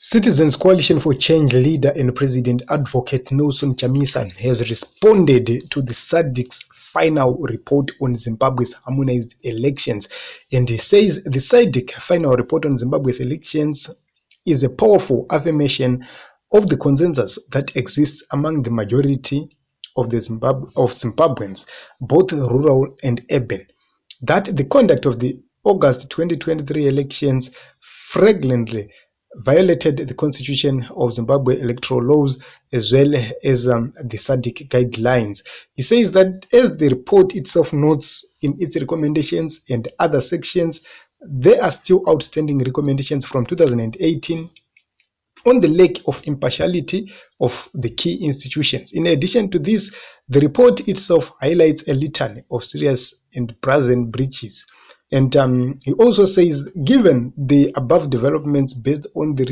Citizens Coalition for Change leader and President Advocate Nelson Chamisa has responded to the SADC's final report on Zimbabwe's harmonized elections, and he says the SADC final report on Zimbabwe's elections is a powerful affirmation of the consensus that exists among the majority of Zimbabweans, both rural and urban, that the conduct of the August 2023 elections flagrantly violated the Constitution of Zimbabwe electoral laws as well as the SADC guidelines. He says that as the report itself notes in its recommendations and other sections, there are still outstanding recommendations from 2018 on the lack of impartiality of the key institutions. In addition to this, the report itself highlights a litany of serious and brazen breaches. And he also says, given the above developments based on the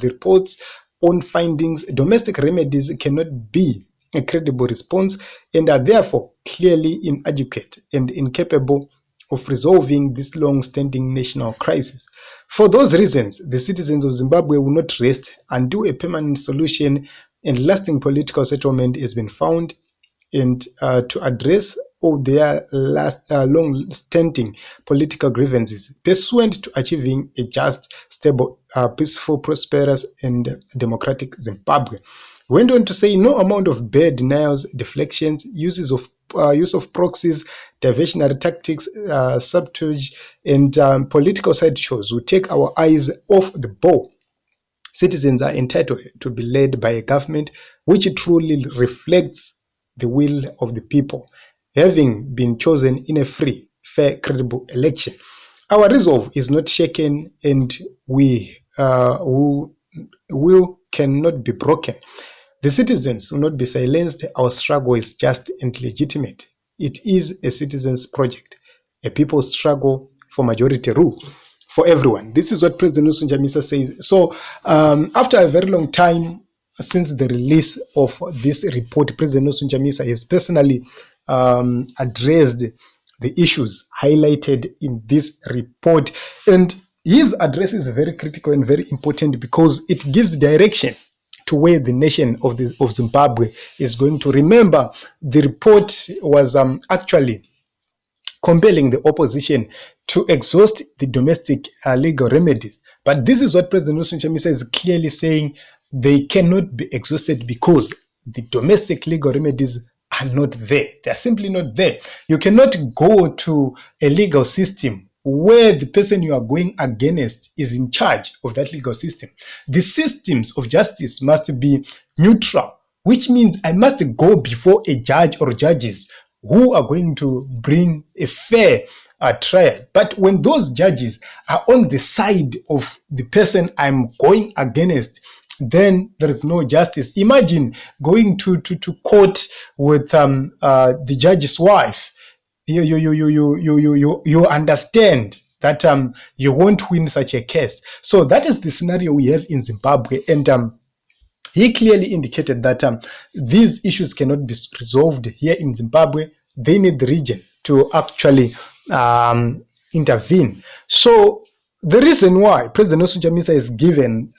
report's own findings, domestic remedies cannot be a credible response and are therefore clearly inadequate and incapable of resolving this long-standing national crisis. For those reasons, the citizens of Zimbabwe will not rest until a permanent solution and lasting political settlement has been found, and to address all their long-standing political grievances, pursuant to achieving a just, stable, peaceful, prosperous, and democratic Zimbabwe. Went on to say no amount of bare denials, deflections, use of proxies, diversionary tactics, subterfuge, and political sideshows will take our eyes off the ball. Citizens are entitled to be led by a government which truly reflects the will of the people, having been chosen in a free, fair, credible election. Our resolve is not shaken, and we cannot be broken. The citizens will not be silenced. Our struggle is just and legitimate. It is a citizens' project, a people's struggle for majority rule for everyone. This is what President Nelson Chamisa says. So after a very long time since the release of this report, President Nelson Chamisa has personally addressed the issues highlighted in this report. And his address is very critical and very important because it gives direction to where the nation of Zimbabwe is going to. Remember, the report was actually compelling the opposition to exhaust the domestic legal remedies. But this is what President Nelson Chamisa is clearly saying: they cannot be exhausted because the domestic legal remedies are not there. They are simply not there. You cannot go to a legal system where the person you are going against is in charge of that legal system. The systems of justice must be neutral, which means I must go before a judge or judges who are going to bring a fair trial. But when those judges are on the side of the person I'm going against, then there is no justice. Imagine going to court with the judge's wife. You understand that you won't win such a case. So that is the scenario we have in Zimbabwe, and he clearly indicated that these issues cannot be resolved here in Zimbabwe. They need the region to actually intervene. So the reason why President Nelson Chamisa has given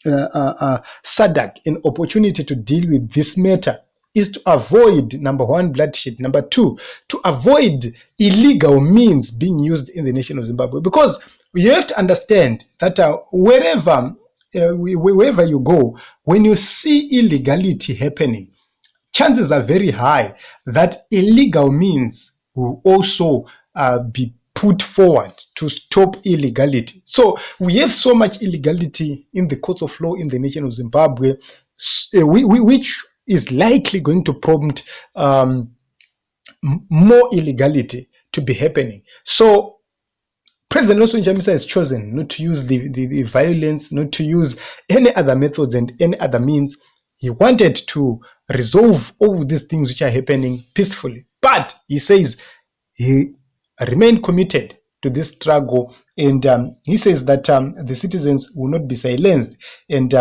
SADC an opportunity to deal with this matter is to avoid, number one, bloodshed. Number two, to avoid illegal means being used in the nation of Zimbabwe. Because you have to understand that wherever you go, when you see illegality happening, chances are very high that illegal means will also be put forward to stop illegality. So we have so much illegality in the courts of law in the nation of Zimbabwe, which is likely going to prompt more illegality to be happening. So President Nelson Chamisa has chosen not to use the violence, not to use any other methods and any other means. He wanted to resolve all these things which are happening peacefully. But he says he remained committed to this struggle, and he says that the citizens will not be silenced, and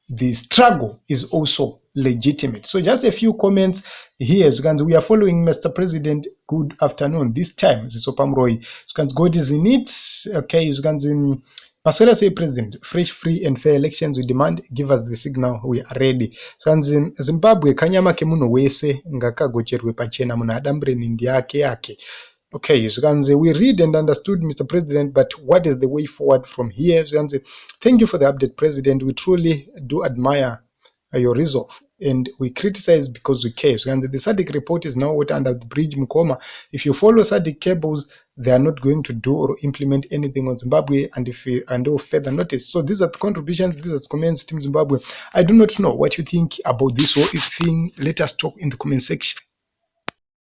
the struggle is also legitimate. So just a few comments here. We are following Mr. President. Good afternoon. This time, Zisopamroy. God is in it. Okay, Maswela say, President, fresh, free and fair elections we demand. Give us the signal, we are ready. So Zimbabwe kanyama ke muno wese ngakagocherwe pachena muna adambre nindi yake. Okay, Zganze, we read and understood, Mr. President, but what is the way forward from here? Zganze, thank you for the update, President. We truly do admire your resolve, and we criticize because we care. And the SADC report is now water under the bridge, Mukoma. If you follow SADC cables, they are not going to do or implement anything on Zimbabwe, and if you further notice. So these are the contributions, these are the comments, Team Zimbabwe. I do not know what you think about this or if thing. Let us talk in the comment section.